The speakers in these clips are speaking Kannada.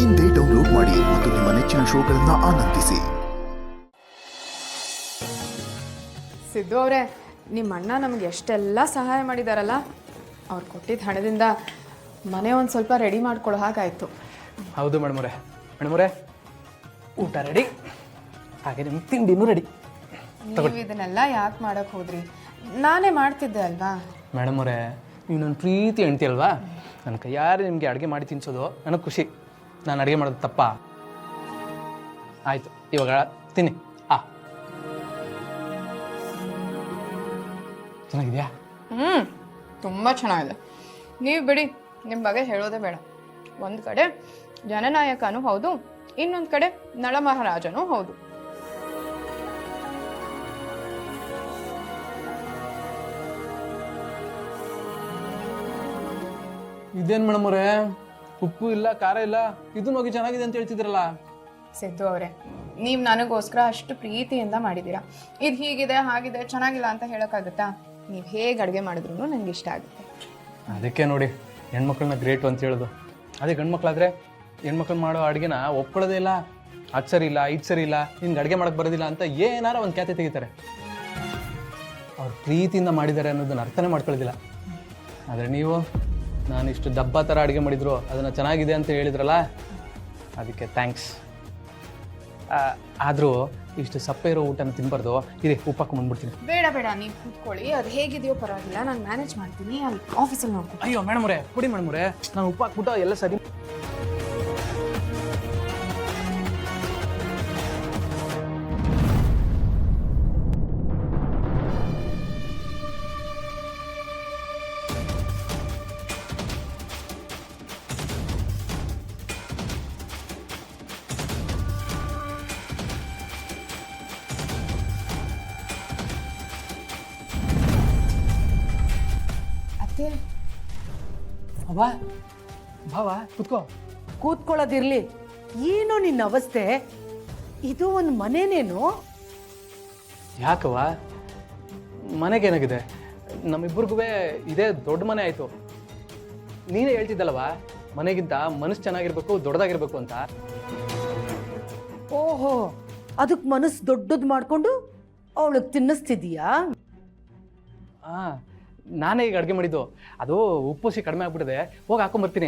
ಇಂದೇ ಡೌನ್ಲೋಡ್ ಮಾಡಿ ಮತ್ತು ನಿಮ್ಮ ನೆಚ್ಚಿನ ಶೋಗಳನ್ನು ಆನಂದಿಸಿ. ಸಿದ್ದು ಅವರೇ, ನಿಮ್ಮ ಅಣ್ಣ ನಮ್ಗೆ ಎಷ್ಟೆಲ್ಲ ಸಹಾಯ ಮಾಡಿದಾರಲ್ಲ, ಅವ್ರು ಕೊಟ್ಟಿದ್ದ ಹಣದಿಂದ ಮನೆ ಒಂದು ಸ್ವಲ್ಪ ರೆಡಿ ಮಾಡ್ಕೊಳ್ಳೋ ಹಾಗಾಯಿತು. ಹೌದು ಮೇಡಮರೇ, ಊಟ ರೆಡಿ, ಹಾಗೆ ನಿಮ್ಮ ತಿಂಡಿನೂ ರೆಡಿ. ನೀವು ಇದನ್ನೆಲ್ಲ ಯಾಕೆ ಮಾಡೋಕ್ಕೆ ಹೋದ್ರಿ? ನಾನೇ ಮಾಡ್ತಿದ್ದೆ ಅಲ್ವಾ? ಮೇಡಮರೇ, ನೀವು ನನ್ನ ಪ್ರೀತಿ ಹೆಂಡ್ತಿ ಅಲ್ವಾ? ನನ್ನ ಕೈಯಾರೆ ನಿಮಗೆ ಅಡುಗೆ ಮಾಡಿ ತಿನ್ನಿಸೋದು ನನಗೆ ಖುಷಿ. ನಾನು ಅಡುಗೆ ಮಾಡೋದು ತಪ್ಪಾ? ಆಯಿತು, ಇವಾಗ ತಿನ್ನಿ. ಚೆನ್ನಾಗಿದೆಯಾ? ತುಂಬ ಚೆನ್ನಾಗಿದೆ. ನೀವು ಬಿಡಿ, ನಿಮ್ಮ ಬಗ್ಗೆ ಹೇಳೋದೇ ಬೇಡ. ಒಂದು ಕಡೆ ಜನನಾಯಕನೂ ಹೌದು, ಇನ್ನೊಂದು ಕಡೆ ನಳ ಮಹಾರಾಜನೂ ಹೌದು. ಇದೇನು ಮೇಡಮರೇ, ಉಪ್ಪು ಇಲ್ಲ, ಖಾರ ಇಲ್ಲ, ಇದನ್ನ ಹೋಗಿ ಚೆನ್ನಾಗಿದೆ ಅಂತ ಹೇಳ್ತಿದ್ರಲ್ಲ? ಸಿದ್ದು ಅವರೇ, ನೀವು ನನಗೋಸ್ಕರ ಅಷ್ಟು ಪ್ರೀತಿಯಿಂದ ಮಾಡಿದ್ದೀರಾ. ಇದು ಹೀಗಿದೆ ಹಾಗಿದೆ ಚೆನ್ನಾಗಿಲ್ಲ ಅಂತ ಹೇಳೋಕ್ಕಾಗುತ್ತಾ? ನೀವು ಹೇಗೆ ಅಡುಗೆ ಮಾಡಿದ್ರು ನನಗೆ ಇಷ್ಟ ಆಗುತ್ತೆ. ಅದಕ್ಕೆ ನೋಡಿ ಹೆಣ್ಮಕ್ಳನ್ನ ಗ್ರೇಟು ಅಂತ ಹೇಳೋದು. ಅದೇ ಗಂಡ್ಮಕ್ಳಾದರೆ ಹೆಣ್ಮಕ್ಳು ಮಾಡೋ ಅಡುಗೆನ ಒಪ್ಕೊಳ್ಳೋದೇ ಇಲ್ಲ. ಅದು ಸರಿ ಇಲ್ಲ, ಇದು ಸರಿ ಇಲ್ಲ, ನಿನ್ಗೆ ಅಡುಗೆ ಮಾಡೋಕ್ಕೆ ಬರೋದಿಲ್ಲ ಅಂತ ಏನಾರ ಒಂದು ಖ್ಯಾತೆ ತೆಗಿತಾರೆ. ಅವ್ರು ಪ್ರೀತಿಯಿಂದ ಮಾಡಿದ್ದಾರೆ ಅನ್ನೋದನ್ನ ಅರ್ಥನೇ ಮಾಡ್ಕೊಳ್ಳೋದಿಲ್ಲ. ಆದರೆ ನೀವು ನಾನು ಇಷ್ಟು ದಬ್ಬ ಥರ ಅಡುಗೆ ಮಾಡಿದ್ರು ಅದನ್ನು ಚೆನ್ನಾಗಿದೆ ಅಂತ ಹೇಳಿದ್ರಲ್ಲ, ಅದಕ್ಕೆ ಥ್ಯಾಂಕ್ಸ್. ಆದರೂ ಇಷ್ಟು ಸಪ್ಪೆ ಇರೋ ಊಟನ ತಿನ್ಬಾರ್ದು. ಇದೇ ಉಪ್ಪಾಕು ಬಂದ್ಬಿಡ್ತೀನಿ. ಬೇಡ ಬೇಡ, ನೀವು ಕೂತ್ಕೊಳ್ಳಿ, ಅದು ಹೇಗಿದೆಯೋ ಪರವಾಗಿಲ್ಲ, ನಾನು ಮ್ಯಾನೇಜ್ ಮಾಡ್ತೀನಿ. ಅಲ್ಲಿ ಆಫೀಸಲ್ಲಿ ನೋಡ್ಕೊಂಡು. ಅಯ್ಯೋ ಮೇಡಮರೇ, ಕೊಡಿ ಮೇಡಮರೇ, ನಾನು ಉಪ್ಪು ಹಾಕ್ಬಿಟ್ಟು ಎಲ್ಲ ಸರಿ. ಅವಾ ಭಾವ, ಕೂತ್ಕೋ. ಕೂತ್ಕೊಳ್ಳೋದಿರ್ಲಿ, ಏನೋ ನಿನ್ನ ಅವಸ್ಥೆ? ಇದು ಒಂದು ಮನೆನೇನು? ಯಾಕವ್ವ, ಮನೆಗೇನಾಗಿದೆ? ನಮ್ಮಿಬ್ಬರಿಗೂ ಇದೇ ದೊಡ್ಡ ಮನೆ ಆಯಿತು. ನೀನೇ ಹೇಳ್ತಿದ್ದಲ್ಲವ, ಮನೆಗಿಂತ ಮನಸ್ಸು ಚೆನ್ನಾಗಿರ್ಬೇಕು, ದೊಡ್ಡದಾಗಿರ್ಬೇಕು ಅಂತ. ಓಹೋ, ಅದಕ್ಕೆ ಮನಸ್ಸು ದೊಡ್ಡದು ಮಾಡ್ಕೊಂಡು ಅವಳಿಗೆ ತಿನ್ನಿಸ್ತಿದೀಯಾ? ಹಾಂ, ನಾನೇ ಈಗ ಅಡುಗೆ ಮಾಡಿದ್ದು. ಅದು ಉಪ್ಪುಸಿ ಕಡಿಮೆ ಆಗ್ಬಿಟ್ಟಿದೆ, ಹೋಗಿ ಹಾಕೊಂಬರ್ತೀನಿ.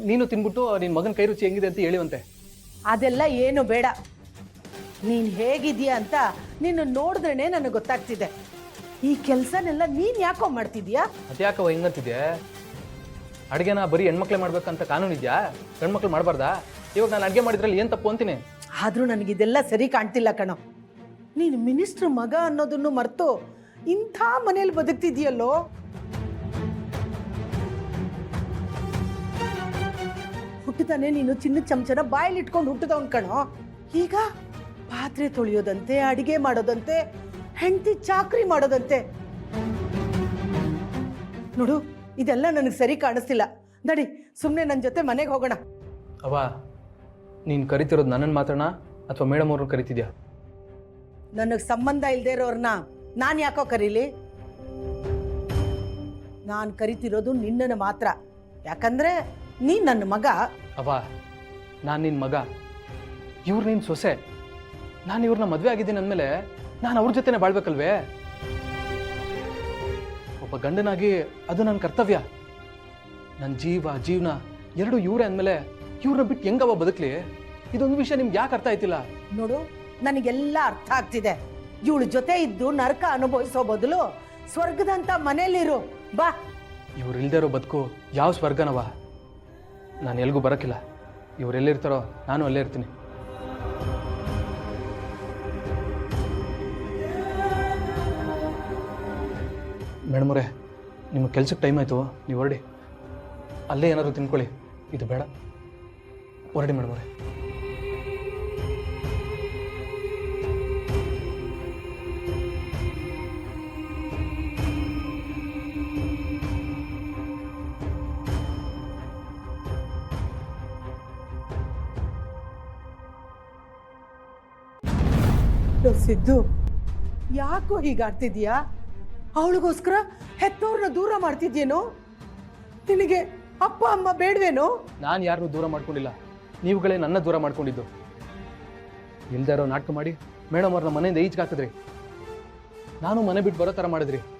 ನೀನು ತಿನ್ಬಿಟ್ಟು ನಿನ್ನ ಮಗನ ಕೈ ರುಚಿ ಹೆಂಗಿದೆ ಅಂತ ಹೇಳಿವಂತೆ. ಅದೆಲ್ಲ ಏನು ಬೇಡ. ನೀನು ಹೇಗಿದೀಯಾ ಅಂತ ನೀನು ನೋಡಿದ್ರೇ ನನಗೆ ಗೊತ್ತಾಗ್ತಿದೆ. ಈ ಕೆಲಸನೆಲ್ಲ ನೀನು ಯಾಕೋ ಮಾಡ್ತಿದ್ಯಾ? ಅದ್ಯಾಕವ ಹಿಂಗಂತಿದ್ಯಾ? ಅಡುಗೆನ ಬರೀ ಹೆಣ್ಮಕ್ಳೇ ಮಾಡ್ಬೇಕಂತ ಕಾನೂನು ಇದೆಯಾ? ಗಂಡ್ಮಕ್ಳು ಮಾಡಬಾರ್ದಾ? ಇವಾಗ ನಾನು ಅಡುಗೆ ಮಾಡಿದ್ರಲ್ಲಿ ಏನು ತಪ್ಪು ಅಂತೀನಿ? ಆದರೂ ನನಗಿದೆಲ್ಲ ಸರಿ ಕಾಣ್ತಿಲ್ಲ ಕಣೋ. ನೀನು ಮಿನಿಸ್ಟ್ರ್ ಮಗ ಅನ್ನೋದನ್ನು ಮರೆತು ಇಂಥ ಮನೇಲಿ ಬದುಕ್ತಿದ್ಯಲ್ಲೋ. ಹುಟ್ಟುತ್ತಾನೆ ನೀನು ಚಿನ್ನದ ಚಮಚನ ಬಾಯಲ್ಲಿ ಇಟ್ಕೊಂಡು ಹುಟ್ಟಿದವನ್ ಕಣೋ. ಈಗ ಪಾತ್ರೆ ತೊಳೆಯೋದಂತೆ, ಅಡಿಗೆ ಮಾಡೋದಂತೆ, ಹೆಂಡತಿ ಚಾಕ್ರಿ ಮಾಡೋದಂತೆ. ನೋಡು, ಇದೆಲ್ಲ ನನಗೆ ಸರಿ ಕಾಣಿಸ್ತಿಲ್ಲ. ನಡಿ, ಸುಮ್ಮನೆ ನನ್ನ ಜೊತೆ ಮನೆಗೆ ಹೋಗೋಣ. ಅವ, ನೀನು ಕರಿತಿರೋದು ನನ್ನನ್ನು ಮಾತ್ರನಾ ಅಥವಾ ಮೇಡಮ್ ಅವ್ರನ್ನ ಕರಿತಿದ್ಯಾ? ನನಗೆ ಸಂಬಂಧ ಇಲ್ಲದೆ ಇರೋರ್ನ ನಾನು ಯಾಕೋ ಕರೀಲಿ? ನಾನು ಕರಿತಿರೋದು ನಿನ್ನನ್ನು ಮಾತ್ರ. ಯಾಕಂದ್ರೆ ನೀನು ನನ್ನ ಮಗ. ಅವ, ನಾನು ನಿನ್ನ ಮಗ, ಇವ್ರು ನಿನ್ನ ಸೊಸೆ. ನಾನು ಇವ್ರನ್ನ ಮದುವೆ ಆಗಿದ್ದೀನಿ ಅಂದಮೇಲೆ ನಾನು ಅವ್ರ ಜೊತೆನೇ ಬಾಳ್ಬೇಕಲ್ವೇ? ಒಬ್ಬ ಗಂಡನಾಗಿ ಅದು ನನ್ನ ಕರ್ತವ್ಯ. ನನ್ನ ಜೀವನ ಎರಡು ಇವರೇ ಅಂದಮೇಲೆ ಇವ್ರನ್ನ ಬಿಟ್ಟು ಹೆಂಗವ ಬದುಕಲಿ? ಇದೊಂದು ವಿಷಯ ನಿಮ್ಗೆ ಯಾಕೆ ಅರ್ಥ ಆಯ್ತಿಲ್ಲ? ನೋಡು, ನನಗೆಲ್ಲ ಅರ್ಥ ಆಗ್ತಿದೆ. ಇವಳ ಜೊತೆ ಇದ್ದು ನರಕ ಅನುಭವಿಸೋ ಬದಲು ಸ್ವರ್ಗದಂತ ಮನೇಲಿರು ಬಾ. ಇವ್ರು ಇಲ್ದೇ ಇರೋ ಬದುಕು ಯಾವ ಸ್ವರ್ಗನವ? ನಾನು ಎಲ್ಗೂ ಬರೋಕ್ಕಿಲ್ಲ. ಇವ್ರು ಎಲ್ಲಿರ್ತಾರೋ ನಾನು ಅಲ್ಲೇ ಇರ್ತೀನಿ. ಮೇಡಮರೇ, ನಿಮ್ಮ ಕೆಲ್ಸಕ್ಕೆ ಟೈಮ್ ಆಯಿತು, ನೀವು ಹೊರಡಿ. ಅಲ್ಲೇ ಏನಾದರೂ ತಿನ್ಕೊಳ್ಳಿ, ಇದು ಬೇಡ. ಹೊರಡಿ ಮೇಡಮರೇ. ಸಿದ್ದು, ಯಾಕೋ ಹೀಗಾಡ್ತಿದ್ಯಾ? ಅವಳಿಗೋಸ್ಕರ ಹೆತ್ತವ್ರನ್ನ ದೂರ ಮಾಡ್ತಿದ್ಯೇನೋ? ನಿನಗೆ ಅಪ್ಪ ಅಮ್ಮ ಬೇಡವೇನೋ? ನಾನು ಯಾರನ್ನೂ ದೂರ ಮಾಡ್ಕೊಂಡಿಲ್ಲ. ನೀವುಗಳೇ ನನ್ನ ದೂರ ಮಾಡ್ಕೊಂಡಿದ್ದು. ಇಲ್ದೇ ಇರೋ ನಾಟಕ ಮಾಡಿ ಮೇಡಮ್ ಅವ್ರನ್ನ ಮನೆಯಿಂದ ಈಚೆಗೆ ಹಾಕಿದ್ರಿ. ನಾನು ಮನೆ ಬಿಟ್ಟು ಬರೋ ಥರ ಮಾಡಿದ್ರಿ.